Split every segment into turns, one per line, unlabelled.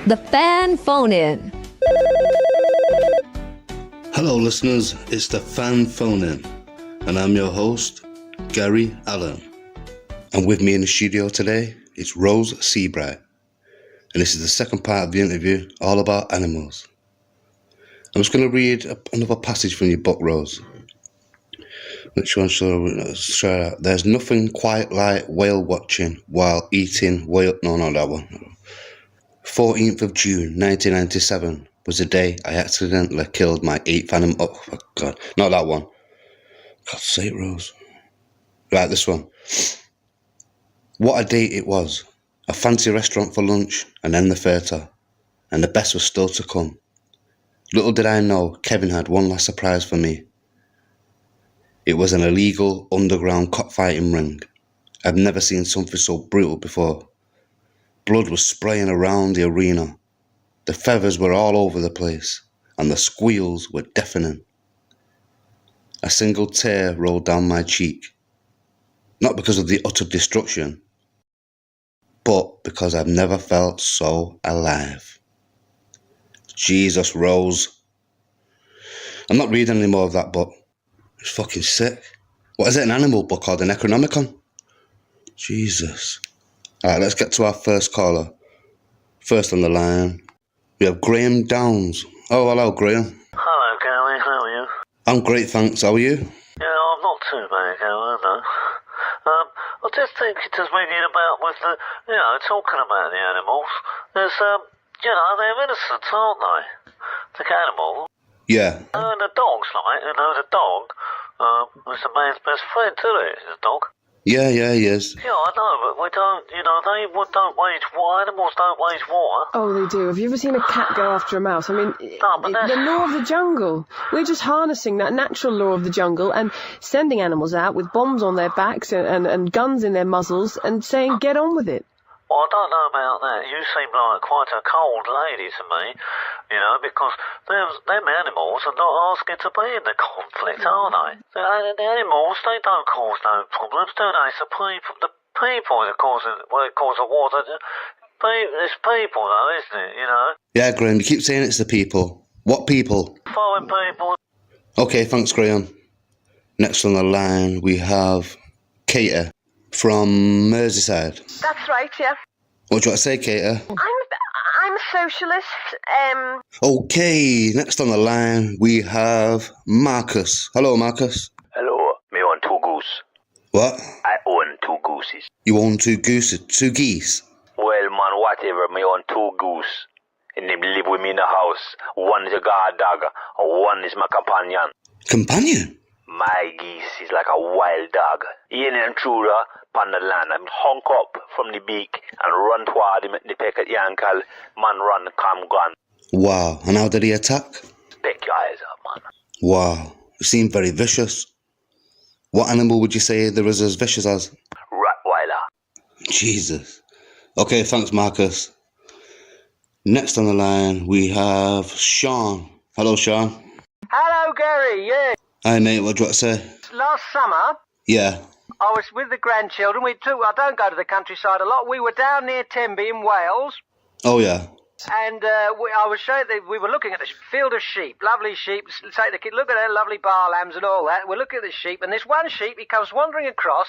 The Fan Phone-In.
Hello listeners, it's the Fan Phone-In, and I'm your host, Gary Allen. And with me in the studio today is Rose Seabright, and this is the second part of the interview, all about animals. I'm just going to read another passage from your book, Rose. Which one shall I share? There's nothing quite like whale watching while eating whale... No, not that one. 14th of June 1997 was the day I accidentally killed my 8th animal. Oh, God. Not that one. God's sake, Rose. Right, this one. What a date it was. A fancy restaurant for lunch and then the theatre. And the best was still to come. Little did I know Kevin had one last surprise for me. It was an illegal underground cockfighting ring. I've never seen something so brutal before. Blood was spraying around the arena. The feathers were all over the place, and the squeals were deafening. A single tear rolled down my cheek, not because of the utter destruction, but because I've never felt so alive. Jesus, Rose. I'm not reading any more of that book. It's fucking sick. What is it, an animal book or the Necronomicon? Jesus. Alright, let's get to our first caller. First on the line, we have Graham Downs. Oh, hello, Graham.
Hello, Gary. How are you?
I'm great, thanks. How are you?
Yeah, I'm not too bad, Gary, no. I just think it's just ringing about with the, talking about the animals. There's, they're innocent, aren't they? The animals.
Yeah.
And the dogs, like, the dog, is a man's best friend, isn't it, the dog?
Yeah, he is.
Yeah, I know, but we don't, they don't wage war. Animals don't wage war.
Oh, they do. Have you ever seen a cat go after a mouse? I mean, the law of the jungle. We're just harnessing that natural law of the jungle and sending animals out with bombs on their backs and guns in their muzzles and saying, get on with it.
Well, I don't know about that. You seem like quite a cold lady to me, because them animals are not asking to be in the conflict, are they? The animals, they don't cause no problems, do they? It's the people that cause a war. It's people, though, isn't it,
Yeah, Graham, you keep saying it's the people. What people?
Foreign people.
Okay, thanks, Graham. Next on the line, we have Kater from Merseyside.
That's right, yeah.
What do you want to say, Kater?
I'm socialist.
Okay, next on the line, we have Marcus. Hello, Marcus.
Hello, me own 2 goose.
What?
I own 2 gooses.
You own 2 gooses? 2 geese?
Well, man, whatever, me own 2 goose. And they live with me in the house. One is a guard dog, and one is my companion.
Companion?
My geese is like a wild dog. He ain't an intruder upon the land. I'm hunk up from the beak and run toward him at the peck at Yankal. Man run, come gone.
Wow, and how did he attack?
Peck your eyes up, man.
Wow, he seemed very vicious. What animal would you say there is as vicious as?
Rottweiler.
Jesus. Okay, thanks, Marcus. Next on the line, we have Sean. Hello, Sean.
Hello, Gary, yeah.
Hi, mate, what do you want to say?
Last summer,
Yeah.
I was with the grandchildren. I don't go to the countryside a lot. We were down near Tenby in Wales.
Oh, yeah.
And I was showing we were looking at the field of sheep, lovely sheep. Say the kid, look at their lovely bar lambs and all that. We're looking at the sheep, and this one sheep, he comes wandering across,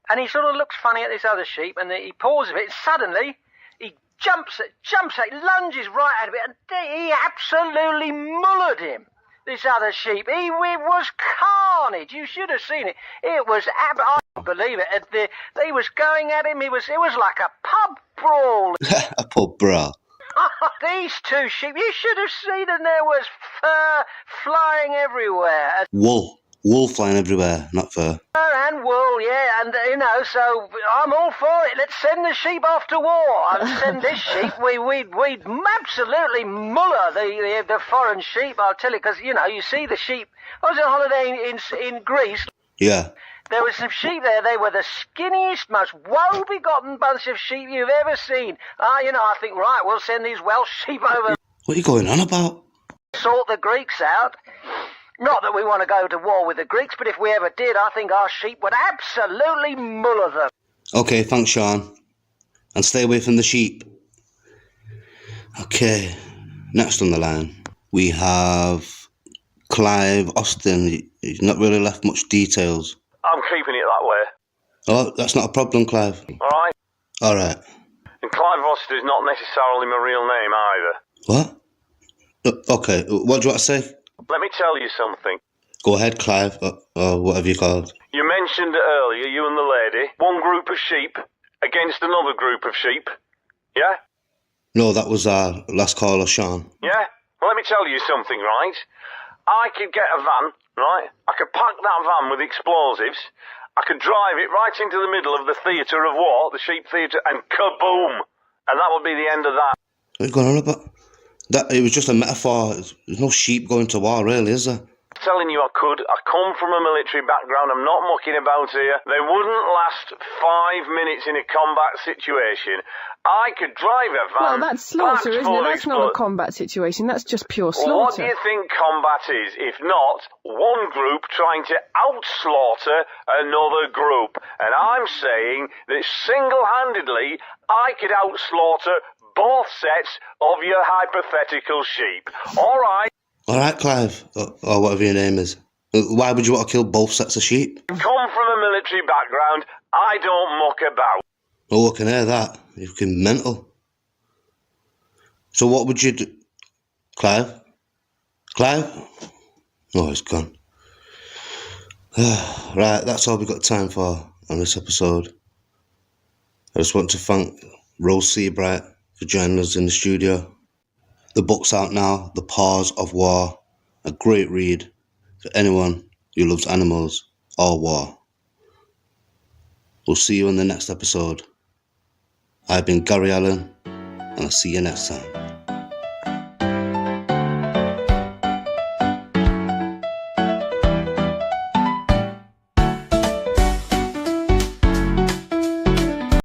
and he sort of looks funny at this other sheep, and he pauses a bit, and suddenly he jumps at, lunges right at it, and he absolutely mullered him. This other sheep, it was carnage. You should have seen it. It was, I can't believe it. They was going at him. It was like a pub brawl.
A pub brawl.
These 2 sheep, you should have seen them. There was fur flying everywhere.
Wool flying everywhere, not fur.
Fur and wool, yeah, and so I'm all for it. Let's send the sheep off to war. I'd send this sheep. We'd absolutely muller the foreign sheep. I'll tell you, because you see the sheep. I was on holiday in Greece.
Yeah.
There was some sheep there. They were the skinniest, most woe-begotten bunch of sheep you've ever seen. I think, right, we'll send these Welsh sheep over.
What are you going on about?
Sort the Greeks out. Not that we want to go to war with the Greeks, but if we ever did, I think our sheep would absolutely muller them.
Okay, thanks, Sean. And stay away from the sheep. Okay, next on the line, we have Clive Austin. He's not really left much details.
I'm keeping it that way.
Oh, that's not a problem, Clive.
Alright?
Alright.
And Clive Austin is not necessarily my real name either.
What? Okay, what do you want to say?
Let me tell you something.
Go ahead, Clive, or whatever you're called.
You mentioned earlier, you and the lady, one group of sheep against another group of sheep. Yeah?
No, that was our last caller, Sean.
Yeah? Well, let me tell you something, right? I could get a van, right? I could pack that van with explosives. I could drive it right into the middle of the theatre of war, the sheep theatre, and kaboom! And that would be the end of that.
What are you going on about? It was just a metaphor. There's no sheep going to war, really, is there?
I'm telling you I could. I come from a military background. I'm not mucking about here. They wouldn't last 5 minutes in a combat situation. I could drive a van.
Well, that's slaughter,
packed
isn't
full
it?
of
That's not a combat situation. That's just pure
Well, what do
slaughter.
you think combat is, if not one group trying to out-slaughter another group? And I'm saying that single-handedly, I could out-slaughter both sets of your hypothetical sheep. All right.
All right, Clive, or whatever your name is. Why would you want to kill both sets of sheep?
Come from a military background. I don't muck about.
Oh, I can hear that. You're fucking mental. So what would you do? Clive? Clive? Oh, he's gone. Right, that's all we've got time for on this episode. I just want to thank Rose Seabright for joining us in the studio. The book's out now, The Paws of War. A great read for anyone who loves animals or war. We'll see you in the next episode. I've been Gary Allen, and I'll see you next time.